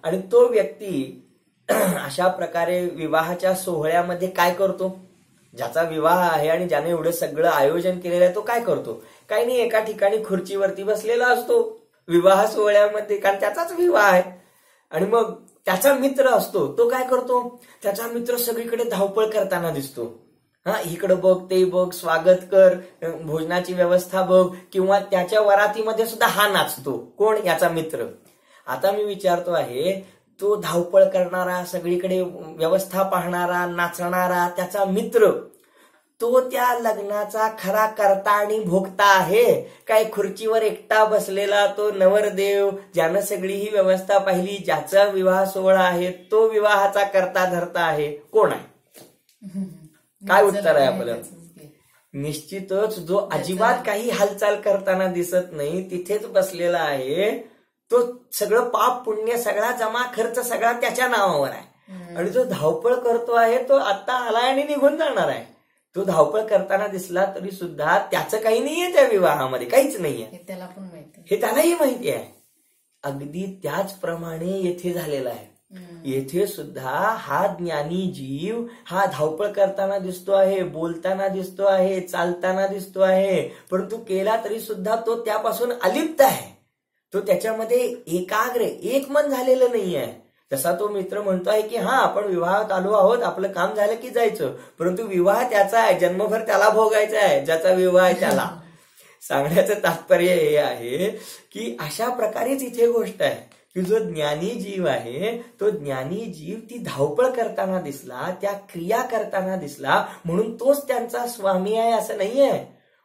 आणि तो व्यक्ती अशा प्रकारे विवाहाच्या सोहळ्यामध्ये काय करतो? ज्याचा विवाह आहे आणि ज्याने एवढं सगळं आयोजन केलेलं आहे तो काय करतो? काही नाही, एका ठिकाणी खुर्चीवरती बसलेला असतो विवाह सोहळ्यामध्ये, कारण त्याचाच विवाह आहे. आणि मग त्याचा मित्र असतो, तो काय करतो? त्याचा मित्र सगळीकडे धावपळ करताना दिसतो. इकडं बघ, ते बघ, स्वागत कर, भोजनाची व्यवस्था बघ, किंवा त्याच्या वरातीमध्ये सुद्धा हा नाचतो. कोण? याचा मित्र. आता मी विचारतो आहे, तो धावपळ करणारा, सगळीकडे व्यवस्था पाहणारा, नाचणारा त्याचा मित्र, तो त्या लग्नाचा खरा करता आणि भोगता आहे काय? खुर्चीवर एकटा बसलेला तो नवरदेव, ज्यानं सगळी ही व्यवस्था पाहिली, ज्याचा विवाह सोहळा आहे, तो विवाहाचा करता धरता आहे, कोण आहे? काय उत्तर आहे आपलं? निश्चितच जो अजिबात काही हालचाल करताना दिसत नाही, तिथेच बसलेला आहे, तो सगळं पाप पुण्य, सगळा जमा खर्च सगळा त्याच्या नावावर आहे. आणि जो धावपळ करतो आहे तो आता आलाय आणि निघून जाणार आहे. तो धावपळ करताना दिसला तरी सुद्धा त्याचं काही नाहीये त्या विवाहामध्ये, काहीच नाहीये, हे त्याला पण माहिती, हे त्यालाही माहिती आहे. अगदी त्याचप्रमाणे येथे झालेलं आहे. येथे सुद्धा हा ज्ञानी जीव हा धावपळ करताना दिसतो आहे, बोलताना दिसतो आहे, चालताना दिसतो आहे, परंतु केला तरी सुद्धा तो त्यापासून अलिप्त आहे. तो त्याच्यामध्ये एकाग्र एक मन झालेलं नाही आहे. जसा तो मित्र म्हणतो आहे की आपण विवाहात आलो आहोत, आपलं काम झालं की जायचं, परंतु विवाह त्याचा आहे, जन्मभर त्याला भोगायचा आहे, ज्याचा विवाह आहे त्याला. सांगण्याचं तात्पर्य हे आहे की अशा प्रकारेच इथे गोष्ट आहे की जो ज्ञानी जीव आहे तो ज्ञानी जीव ती धावपळ करताना दिसला, त्या क्रिया करताना दिसला म्हणून तोच त्यांचा स्वामी आहे असं नाहीये.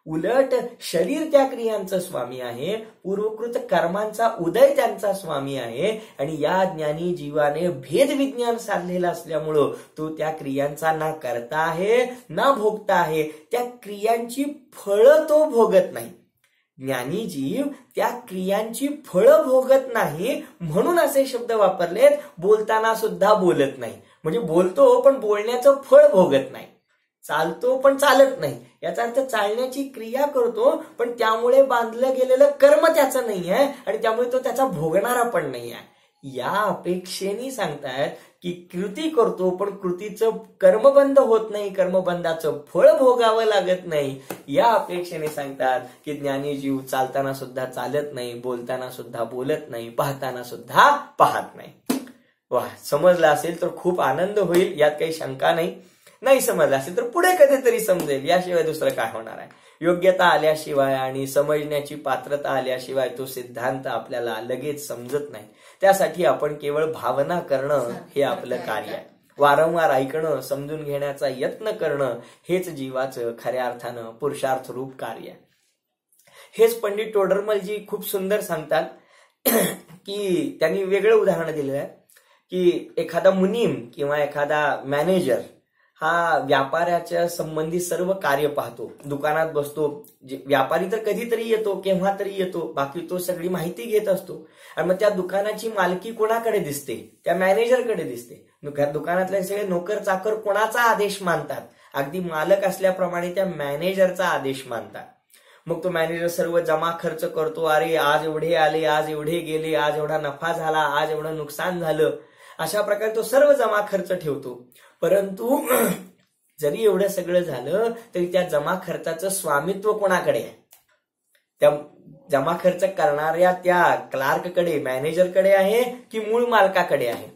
उलट शरीर त्या क्रियांचा स्वामी आहे, पूर्वकृत कर्मांचा उदय त्यांचा स्वामी आहे. आणि या ज्ञानी जीवाने भेद विज्ञान साधलेलं असल्यामुळं तो त्या क्रियांचा ना करता आहे ना भोगता आहे. त्या क्रियांची फळं तो भोगत नाही. ज्ञानी जीव त्या क्रियांची फळं भोगत नाही म्हणून असे शब्द वापरलेत. बोलताना सुद्धा बोलत नाही, म्हणजे बोलतो पण बोलण्याचं फळ भोगत नाही, चालतो पण चालत नाही. याचा अर्थ चालण्याची क्रिया करतो पण त्यामुळे बांधलं गेलेलं कर्म त्याचं नाही आहे आणि त्यामुळे तो त्याचा भोगणारा पण नाही आहे. या अपेक्षेने सांगतायत की कृती करतो पण कृतीचं कर्मबंध होत नाही, कर्मबंधाचं फळ भोगावं लागत नाही. या अपेक्षेने सांगतात की ज्ञानी जीव चालताना सुद्धा चालत नाही, बोलताना सुद्धा बोलत नाही, पाहताना सुद्धा पाहत नाही. वा, समजलं असेल तर खूप आनंद होईल, यात काही शंका नाही. नाही समजलं असेल तर पुढे कधीतरी समजेल, याशिवाय दुसरं काय होणार आहे. योग्यता आल्याशिवाय आणि समजण्याची पात्रता आल्याशिवाय तो सिद्धांत आपल्याला लगेच समजत नाही. त्यासाठी आपण केवळ भावना करणं हे आपलं कार्य आहे. वारंवार ऐकणं, समजून घेण्याचा यत्न करणं हेच जीवाचं खऱ्या अर्थानं पुरुषार्थ रूप कार्य आहे. हेच पंडित टोडरमलजी खूप सुंदर सांगतात की त्यांनी वेगळं उदाहरण दिलेलं आहे की एखादा मुनीम किंवा एखादा मॅनेजर हा व्यापाऱ्याच्या संबंधी सर्व कार्य पाहतो. दुकानात बसतो, व्यापारी तर कधीतरी येतो, केव्हा तरी येतो, बाकी तो सगळी माहिती घेत असतो. आणि मग त्या दुकानाची मालकी कोणाकडे दिसते? त्या मॅनेजरकडे दिसते. दुकानातले सगळे नोकर चाकर कोणाचा आदेश मानतात? अगदी मालक असल्याप्रमाणे त्या मॅनेजरचा आदेश मानतात. मग तो मॅनेजर सर्व जमा खर्च करतो. अरे आज एवढे आले, आज एवढे गेले, आज एवढा नफा झाला, आज एवढं नुकसान झालं, अशा प्रकारे तो सर्व जमा खर्च ठेवतो. परंतु जरी एवढं सगळं झालं तरी त्या जमा खर्चाचं स्वामित्व कोणाकडे आहे? त्या जमा खर्च करणाऱ्या त्या क्लार्ककडे, मॅनेजरकडे आहे की मूळ मालकाकडे आहे?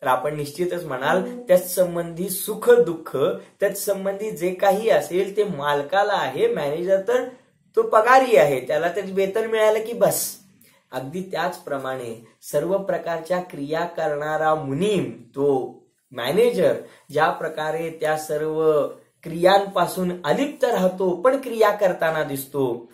तर आपण निश्चितच म्हणाल त्याच संबंधी सुख दुःख, त्याच संबंधी जे काही असेल ते मालकाला आहे. मॅनेजर तर तो पगारी आहे, त्याला तर वेतन मिळालं की बस. अगदी त्याचप्रमाणे सर्व प्रकारच्या क्रिया करणारा मुनीम, तो मॅनेजर, ज्या प्रकारे त्या सर्व क्रियांपासून अलिप्त राहतो पण क्रिया करताना दिसतो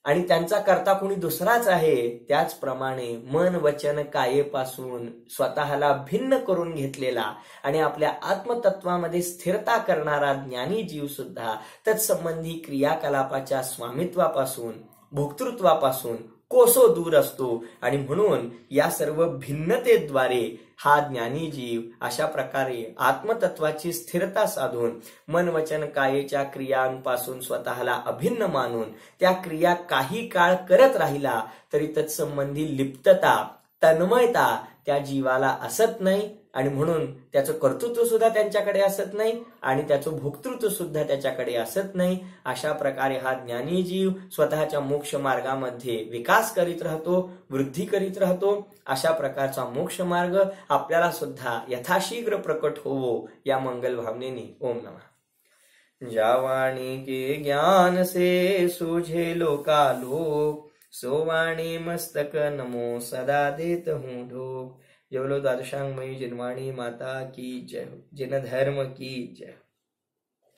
आणि त्यांचा करता कोणी दुसराच आहे, त्याचप्रमाणे मन वचन कायेपासून स्वतःला भिन्न करून घेतलेला आणि आपल्या आत्मतत्वामध्ये स्थिरता करणारा ज्ञानी जीव सुद्धा तत्संबंधी क्रियाकलापाच्या स्वामित्वापासून, भोक्तृत्वापासून कोसो दूर असतो. आणि म्हणून या सर्व भिन्नतेद्वारे हा ज्ञानी जीव अशा प्रकारे आत्मतत्वाची स्थिरता साधून मन वचन कायेच्या क्रियांपासून स्वतःला अभिन्न मानून त्या क्रिया काही काळ करत राहिला तरी तत्संबंधी लिप्तता, तन्मयता त्या जीवाला असत नाही आणि म्हणून त्याचं कर्तृत्व सुद्धा त्यांच्याकडे असत नाही आणि त्याचं भोक्तृत्व सुद्धा त्याच्याकडे असत नाही. अशा प्रकारे हा ज्ञानी जीव स्वतःच्या मोक्ष मार्गामध्ये विकास करीत राहतो, वृद्धी करीत राहतो. अशा प्रकारचा मोक्ष मार्ग आपल्याला सुद्धा यथाशीघ्र प्रकट होवो या मंगल भावनेने ओम नमः. जावाणी के ज्ञान से सूझे लोकालोक, सोवाणी मस्तक नमो सदा देत हूँ ढोक. जय बोलो द्वादशांगमयी जिनवाणी माता की जय, जिन धर्म की जय.